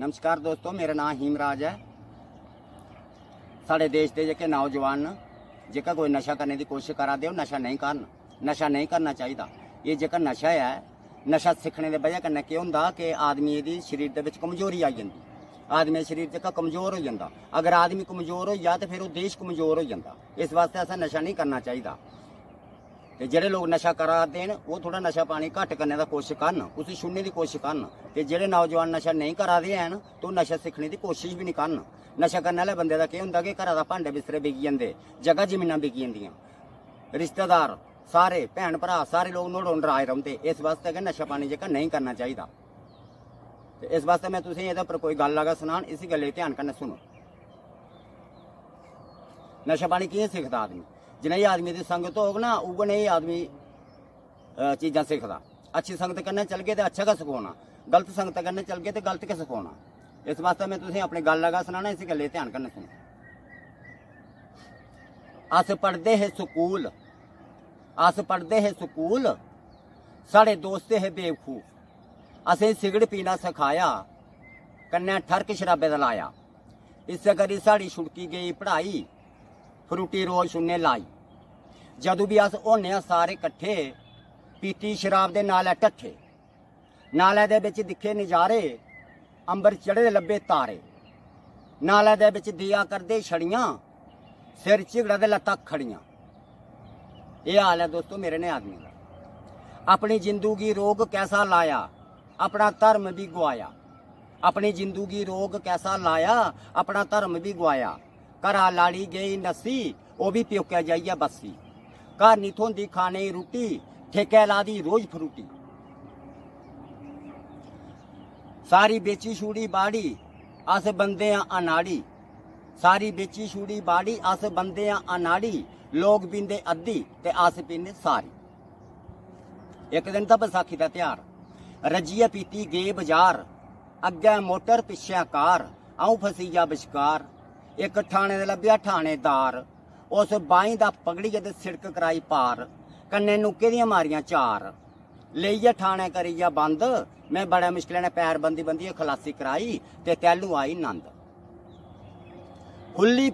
नमस्कार दोस्तों, मेरा नाम हीमराज है। साढ़े देश के जेके नौजवान जेका कोई नशा करने की कोशिश करा दे नशा नहीं करना चाहिए। ये जेका नशा है, नशा सीखने की वजह कन्नै केह् हुंदा कि आदमी दी शरीर दे विच कमजोरी आई जाती। आदमी शरीर जेका कमजोर हो जाता। अगर आदमी कमजोर हो जा तो फिर वो देश कमजोर हो जाता। इस वास्ते असें नशा नहीं करना चाहिए। ते जेह्ड़े लोग नशा करा दे न वो थोड़ा नशा पानी घट्ट करने की कोशिश करन, उसी छुड़ने की कोशिश करन। ते जेह्ड़े नौजवान नशा नहीं करा दे हैन तो नशा सीखने की कोशिश भी नहीं करन। नशा करने आह्ले बंदे दा केह् हुंदा कि घरा दा भांडे बिस्तरे बिकी जंदे, जगह जमीनां बिकी जंदियां, रिश्तेदार सारे भैन भरा सारे लोग नुहाड़े अंडर आए रौंह्दे। इस वास्ते कि नशा पानी जेह्का नहीं करना चाहिए। ते इस वास्ते मैं तुसेंगी एह्दे उप्पर कोई गल्ल लगा सनान, इसी गल्लै ध्यान कन्नै सुनो। नशा पानी कि'यां सिखदा आदमी? जिनें आदमी की संगत होग ना उ'ऐ नेही आदमी चीज़ां सिखदा। अच्छी संगत कन्नै चलगे तो अच्छा गै सखोना, गलत संगत कन्नै चलगे तो गलत गै सखोना। इस वास्ते मैं तुसेंगी अपनी गल्ल लगा सनाना, इसी गल्लै ध्यान कन्नै सुनो। अस पढ़दे हे स्कूल, साढ़े दोस्त हे बेवकूफ, असें सिगरट पीना सखाया, कन्नै ठरक शराबे दा लाया। इस करी साढ़ी छुड़की गई पढ़ाई, फ्रूटी रोज सुनने लाई। जदों भी अस होने सारे कट्ठे, पीती शराब दे नालै ढट्ठे, नालै दे बिच दिखे नज़ारे, अंबर चढ़े दे लब्भे तारे, नालै दे बिच दिया करदे छड़ियां, सिर झिगड़ा दे लत्तां खड़ियां। यह हाल है दोस्तों मेरे ने आदमी का। अपनी जिंदगी रोग कैसा लाया, अपना धर्म भी गवाया। अपनी जिंदगी रोग कैसा लाया, अपना धर्म भी गवाया। घरा लाड़ी गई नस्सी, वो भी प्योके जाइए बस्सी। घर नहीं थोंदी खाने की रुट्टी, ठेके ला दी रोज फ्रूटी। सारी बेची छुड़ी बाड़ी, अस बंदे अनाड़ी। सारी बेची छुड़ी बाड़ी, अस बंदे अनाड़ी। लोग पींदे अद्धी ते अस पींदे सारी। एक दिन तो बैसाखी का त्यार, रजिए पीती गए बाजार, अग्गे मोटर पिछे कार, आऊं फसीया बशकार। एक ठाणे दे लब्भेआ ठाणेदार, उस बाहीं दा पगड़िए ते सिड़क कराई पार, कन्ने नुक्के दियां मारियां चार। लेइयै ठाणे करिया बंद, मैं बड़े मुश्किल ने पैर बंदी बंदियै खलासी कराई, ते तैलू आई नंद। खुली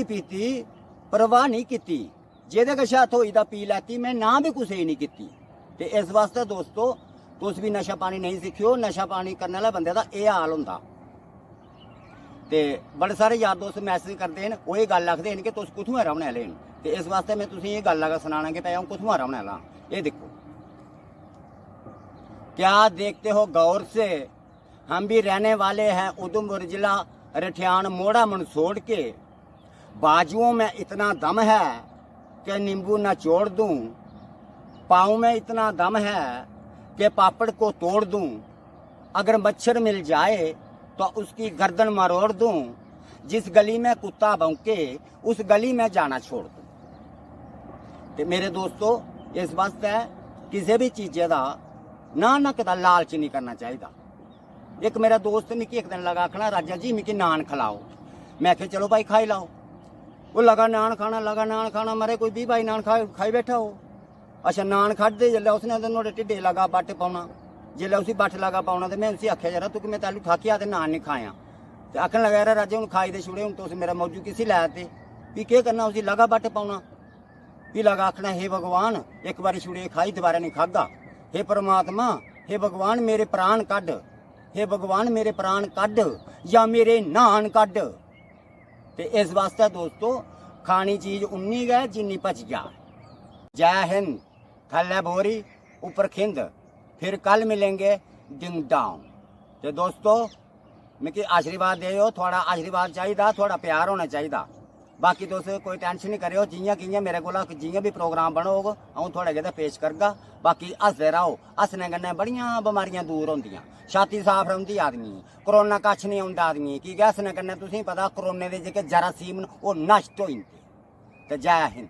पीती परवाह नहीं कीती, जेह्दे कशा थ्होई दा पी लैती, मैं ना भी कुसै गी नहीं कीती। ते इस वास्ते दोस्तों तुस भी नशा पानी नहीं सिक्खियो। नशा पानी करने आह्ले बंदे दा एह् हाल होंदा। ते बड़े सारे यार दोस्त मैसेज करते हैं, वो ये गल आखदे कि तुस कुत्थुआं रौह्ने आह्ले न। ते इस वास्ते मैं तुसेंगी ये गल लगा सनाना कि भाई अ'ऊं कुत्थुआं रौह्ने आह्ला। ये देखो, क्या देखते हो गौर से, हम भी रहने वाले हैं उधमपुर जिला रठियान मोड़ा मंदसौर के। बाजुओं में इतना दम है कि नींबू न चोड़ दूं, पाँव में इतना दम है कि पापड़ को तोड़ दूं। अगर मच्छर मिल जाए तो उसकी गर्दन मरोड़ दूं, जिस गली में कुत्ता भौंके उस गली में जाना छोड़ दूं। ते मेरे दोस्तों इस वास्ते किसी भी चीज़े का ना कदा लालच नहीं करना चाहिए। एक मेरा दोस्त मिकी एक दिन लगा आखना, राजा जी मिकी नान खिलाओ। मैं आखे चलो भाई खाई लाओ। वो लगा नान खाना, मरे कोई 20-22 नान खाई बैठा हो। अच्छा नान खादे जिसलै उसने नुआढ़े ढिड्डे लगा बट्ट पाउना। जिसलै उसी बट्ठ लगा पाउना ते मैं उसी आख्या यार तू मैं तैलू थाकिया ते नान नहीं खाया। ते आखन लगा यार राजे हूँ खाई दे छुड़े, हूँ तुस मेरा मौजू किसी लै ते भी केह् करना, उसी लगा बट्ट पाउना। भी लगा आखना हे भगवान एक बारी छुड़े खाई दोबारा नहीं खागा। हे परमात्मा, हे भगवान मेरे प्राण कड्ढ, हे भगवान मेरे प्राण कड्ढ या मेरे नान कड्ढ। ते इस वास्ते दोस्तों खानी चीज उन्नी गै जिन्नी भज जा। जय हिंद। थल्ले बोरी ऊपर खिंद, फिर कल मिलेंगे डिंग डोंग। ते दोस्तों मिगी आशीर्वाद देओ, थोड़ा आशीर्वाद चाहिए, थोड़ा प्यार होना चाहिए। बाकी तुस कोई टेंशन नहीं करो, जियां कियां मेरे कोला जियां भी प्रोग्राम बनोग अ'ऊं थोड़े गितै पेश करगा। बाकी हसदे रहो, हसने कन्नै बड़ियां बमारियां दूर होंदियां, छाती साफ रौंह्दी आदमी, करोना कच्छ नहीं औंदा आदमी की हसने कन्नै तुसेंगी पता करोने दे जेह्के जरासीम न ओह् नश्ट होई जंदे। ते जय हिंद।